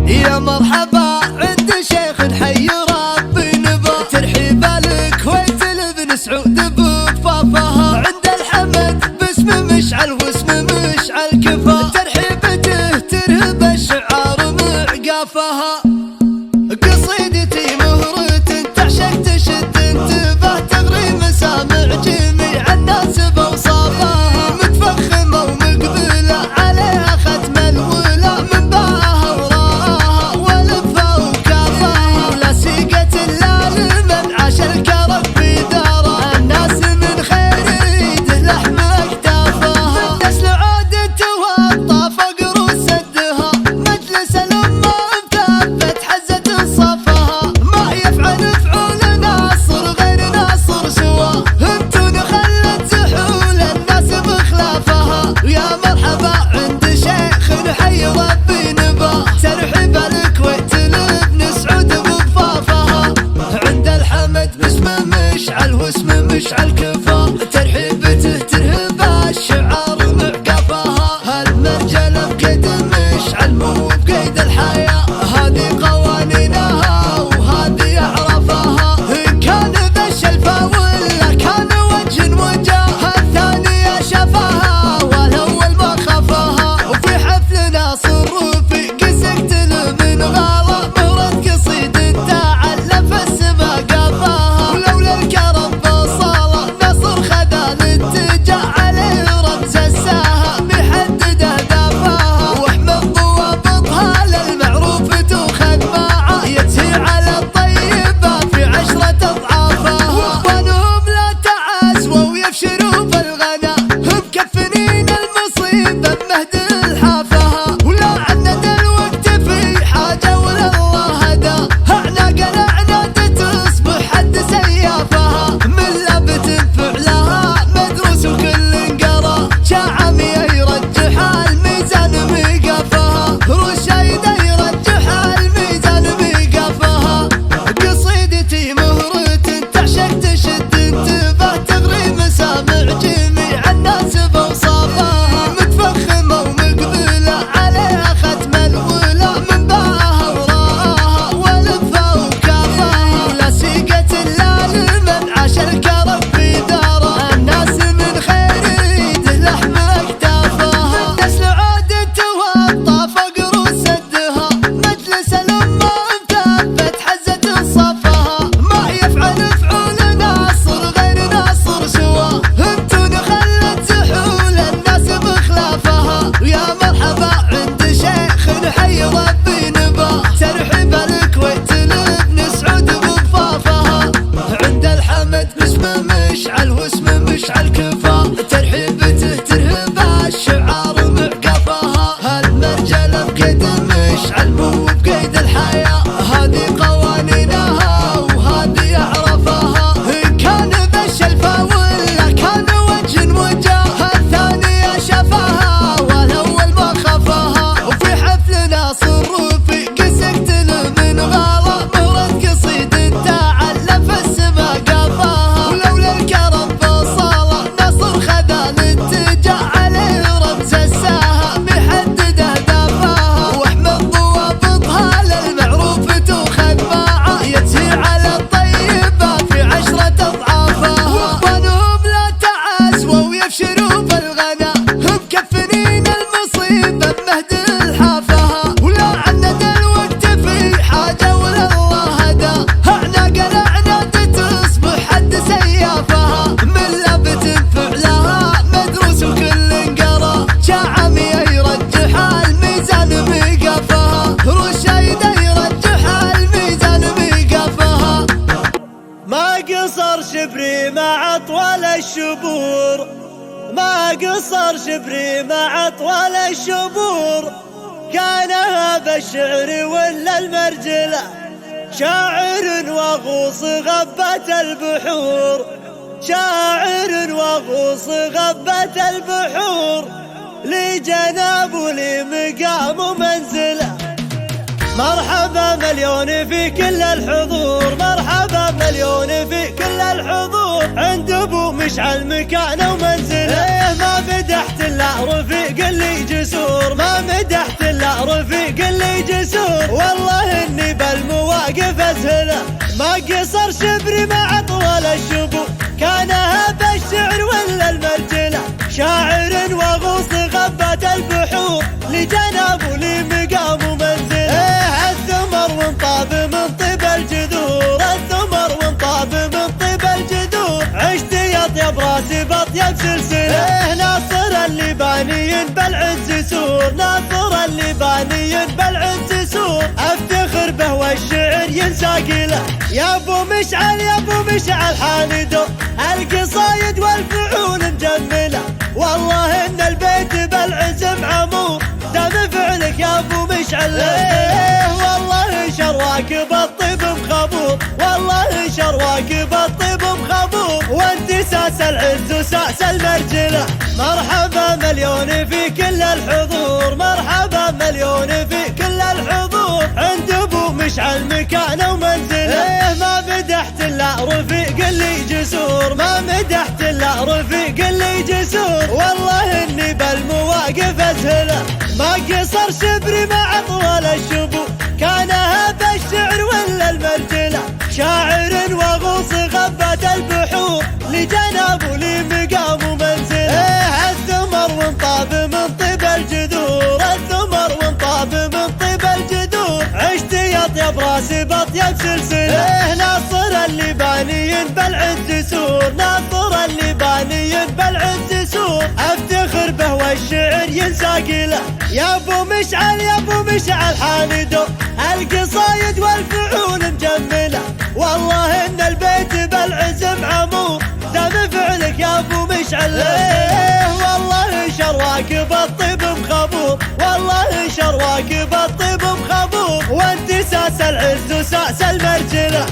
يا مرحبا عند شيخ حي ربي نبا، ترحيب الكويت لابن سعود بضفافها، عند الحمد باسم مشعل واسم مشعل كفا، ترحيبته ترهب الشعار معقافها. قصيدتي مهرة تعشق تشد انتباه، تغري مسامع جميع الناس بوصافها، متفخمة ومقبلة عليها ختم الولا، من باها وراها ولفها وكافها، ولا سيقة الا لمن عاش الكرم في داره، الناس من خير يده لحم اكتافها، نسل عودته وابطى فقر وسدها، مجلس الامه مثبت حزة صفها، ما يفعل فعول ناصر غير ناصر سوا، انتو خلت زحول الناس بخلافها. يا مرحبا عند شيخ حي ربي نبا، ترحيب الكويت لابن سعود بضفافها، عند الحمد باسم مشعل واسم مشعل كفا، ترحيبته ترهب الشعار معقافها، هالمرجله بقيد مشعل مو بقيد الحياه، هذه قوانينها وهذه يعرفها، كان بالشلفه ولا كان وجه وجاه، الثانيه شافها والاول ما خافها، وفي حفل ناصر رفيق سقتل من غلا، مهرة قصيد تعلف السما قافها، ولولا الكرم بصاله ناصر خذا الاتجاه، عليه رمز السهم يحدد اهدافها، واحمد ضوابطها للمعروف تؤخذ معه، يتهي على الطيبه في 10 اضعافها، واخوانهم لا تعاسوا ويبشروا في الغنا، مكفنين المصيبه بمهد الحافها، ولا عند الوقت في حاجه ولا الله هدى، اعناق الاعناد تصبح حد سيافها، من لابت فعلها مدروس وكل قرا، شاعمي يرجح الميزان ميقافها، رشيده يرجح الميزان ميقافها. قصيدتي مهرة تعشق تشد انتباه، تغري مسامع جميع الناس بوصافها، متفخمة ومقبلة عليها ختم الولا، من باها وراها ولفها وكافها، ولا سيقة الا لمن عاش الكرم في داره، الناس من خير يده لحم اكتافها، نسل عودته وابطى فقر وسدها، مجلس الامه مثبت حزة صفها، ما يفعل فعول ناصر غير ناصر سوا، انتو خلت زحول الناس بخلافها. ويا مرحبا عند شيخ حي ربي نبا، ترحيب الكويت لابن سعود بضفافها، عند الحمد باسم مشعل واسم مشعل كفا، ترحيبته ترهب الشعار معقافها، هالمرجله بقيد مشعل مو بقيد الحياه، هذه قوانينها وهذه يعرفها، كان بالشلفه ولا كان وجه وجاه، الثانيه شافها والاول ما خافها، وفي حفل ناصر رفيق سقتل من غلا، مهرة قصيد تعلف السما قافها، ولولا الكرم بصاله ناصر خذا الاتجاه، عليه رمز السهم يحدد اهدافها، واحمد ضوابطها للمعروف تؤخذ معه، يتهي على الطيبه في 10 اضعافها، واخوانهم لا تعاسوا ويبشروا في الغنا، مكفنين المصيبه بمهد الحافها، ولا عند الوقت في حاجه ولا الله هدى، اعناق الاعناد تصبح حد سيافها، من لابت فعلها مدروس وكل قرا، شاعمي يرجح الميزان ميقافها، رشيده يرجح الميزان ميقافها. ما قصر شبري مع اطول الشبور، ما قصر شبري مع اطول الشبور، كان هذا الشعر ولا المرجله، شاعر وغوص غبت البحور، شاعر وغوص غبت البحور، لي جناب ولي مقام ومنزله، مرحبا مليون في كل الحضور، مرحبا مليون في كل الحضور، عند ابو مشعل مكانه ومنزله، ما مدحت الا رفيق اللي جسور، ما مدحت الا رفيق اللي جسور، ما قصر شبري مع طول الشبور، كان هذا الشعر ولا المرجلة، شاعر وغوص غبت البحور، لجناب ولمقام ومنزله. الثمر وانطاب من طيب الجذور، الثمر وانطاب من طيب الجذور، عشت يطيب راسي بطيب سلسله. ناصر اللباني بالعز سور، ناصر اللباني بالعز سور، افتخر به والشعر ينساق له. يا ابو مشعل يا ابو مشعل حامد، القصايد والفعول مجمله، والله ان البيت بالعزم عمور، دام فعلك يا ابو مشعل. والله شرواك بالطيب مخبور، والله شرواك بالطيب مخبور، وانت ساس العز وساس المرجله. مرحبا مليون في كل الحضور، مرحبا مليون في كل الحضور، عند ابو مشعل مكانه ومنزله. ما مدحت الا رفيق اللي جسور، ما مدحت الا رفيق اللي جسور، والله اني بالمواقف ازهله. ما قصر شبري مع طول الشبور، كان هذا الشعر ولا المرجله، شاعر وغوص غبت البحور، لجناب ولمقام ومنزله. الثمر وانطاب من طيب الجذور، الثمر وانطاب من طيب الجذور، عشت يطيب راسي بطيب سلسله. ناصر اللباني بالعز سور، ناصر اللباني بالعز سور، افتخر به والشعر ينساق له. يا ابو مشعل يا ابو مشعل حامد، القصايد والفعول مجمله، والله ان البيت بالعزم عمور، دام فعلك يا ابو مشعل. والله شرواك بالطيب مخبور، والله شرواك بالطيب مخبور، وانت ساس العز وساس المرجله.